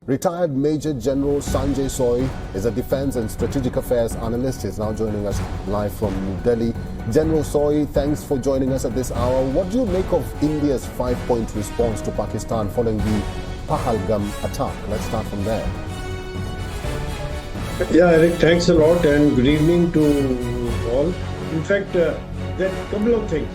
Retired Major General Sanjay Soy is a defense and strategic affairs analyst. He's now joining us live from New Delhi. General Soy, thanks for joining us at this hour. What do you make of India's 5-point response to Pakistan following the Pahalgam attack? Let's start from there. Yeah, Eric, thanks a lot and good evening to all. In fact, there are a couple of things.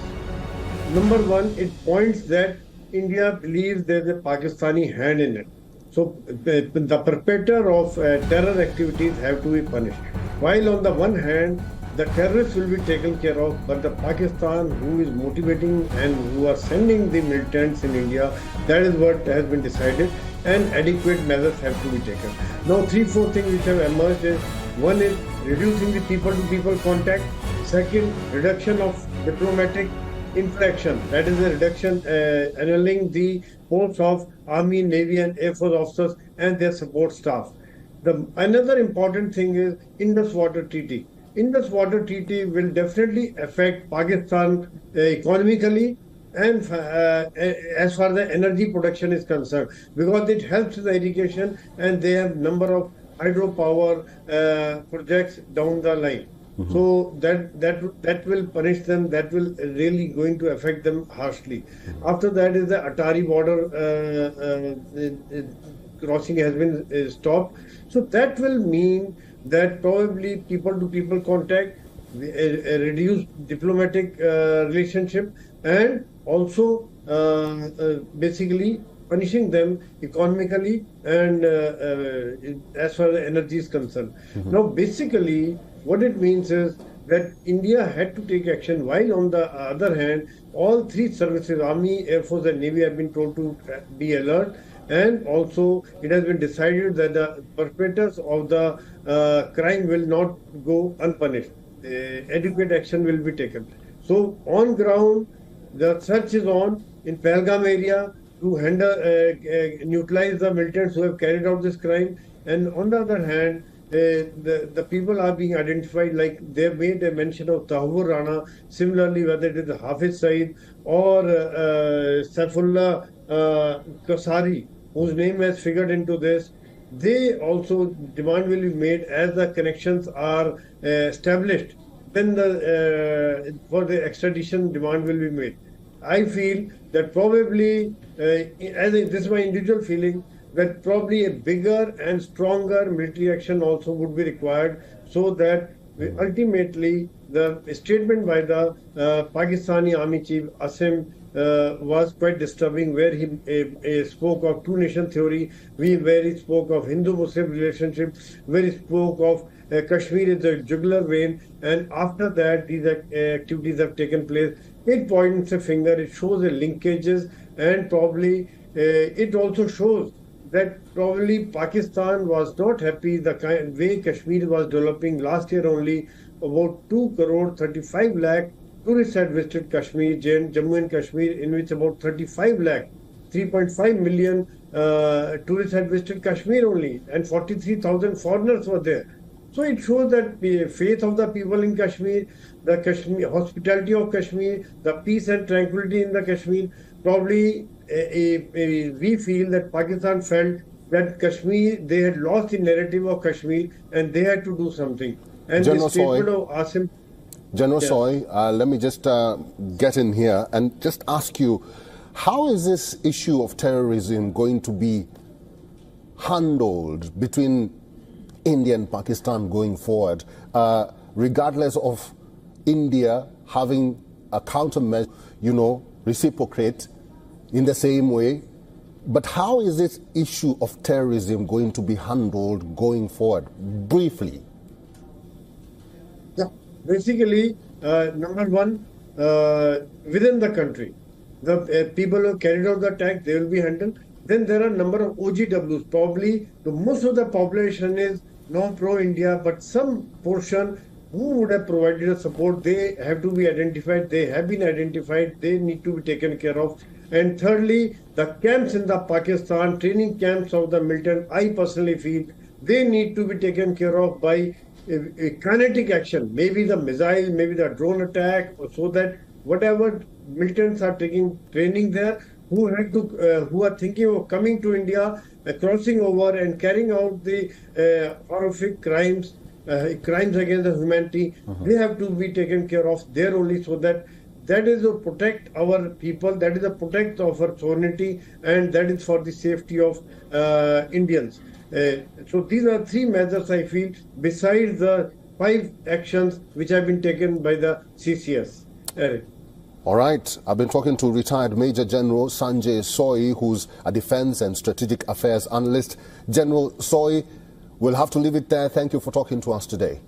Number one, it points that India believes there's a Pakistani hand in it. So the perpetrator of terror activities have to be punished. While on the one hand, the terrorists will be taken care of, but the Pakistan who is motivating and who are sending the militants in India, that is what has been decided, and adequate measures have to be taken. Now, 3-4 things which have emerged is, one is reducing the people-to-people contact. Second, reduction of diplomatic infraction, that is a reduction annulling the posts of Army, Navy and Air Force officers and their support staff. Another important thing is Indus Water Treaty. Indus Water Treaty will definitely affect Pakistan economically and as far as the energy production is concerned, because it helps the irrigation and they have number of hydropower projects down the line. So that will punish them. That will really going to affect them harshly. After that is the Atari border crossing has been stopped. So that will mean that probably people-to-people contact, a reduced diplomatic relationship, and also basically punishing them economically and as far as energy is concerned. Now, basically, what it means is that India had to take action, while on the other hand, all three services, Army, Air Force and Navy, have been told to be alert. And also, it has been decided that the perpetrators of the crime will not go unpunished. Adequate action will be taken. So, on ground, the search is on in Pahalgam area to neutralize the militants who have carried out this crime. And on the other hand, the people are being identified, like they have made a mention of Tahur Rana. Similarly, whether it is Hafiz Saeed or Saifullah Kasari, whose name has figured into this, they also demand will be made as the connections are established. Then for the extradition demand will be made. I feel that probably, this is my individual feeling, that probably a bigger and stronger military action also would be required, so that ultimately the statement by the Pakistani Army Chief Asim was quite disturbing, where he spoke of two-nation theory, where he spoke of Hindu-Muslim relationship, where he spoke of Kashmir is a jugular vein, and after that these activities have taken place. It points a finger, it shows the linkages, and probably it also shows that probably Pakistan was not happy the kind way Kashmir was developing. Last year only, about 2 crore 35 lakh tourists had visited Kashmir, Jammu and Kashmir, in which about 35 lakh, 3.5 million tourists had visited Kashmir only, and 43,000 foreigners were there. So it shows that the faith of the people in Kashmir, the Kashmir hospitality of Kashmir, the peace and tranquility in the Kashmir, probably we feel that Pakistan felt that Kashmir, they had lost the narrative of Kashmir and they had to do something. And General the statement Soy, of Asim... General Soy, let me just get in here and just ask you, how is this issue of terrorism going to be handled between India and Pakistan going forward, regardless of India having a countermeasure, reciprocate in the same way? But how is this issue of terrorism going to be handled going forward? Briefly. Yeah, basically, number one, within the country, the people who carried out the attack, they will be handled. Then there are a number of OGWs. Probably the most of the population is not pro-India, but some portion who would have provided a support, they have to be identified. They have been identified. They need to be taken care of. And thirdly, the camps in the Pakistan, training camps of the militant, I personally feel they need to be taken care of by a kinetic action, maybe the missile, maybe the drone attack, so that whatever militants are taking training there, who are thinking of coming to India, crossing over and carrying out the horrific crimes against the humanity, they have to be taken care of there only, so that is to protect our people, that is to protect our sovereignty, and that is for the safety of Indians. So these are three measures, I feel, besides the 5 actions which have been taken by the CCS. Eric. All right. I've been talking to retired Major General Sanjay Soy, who's a defense and strategic affairs analyst. General Soy, we'll have to leave it there. Thank you for talking to us today.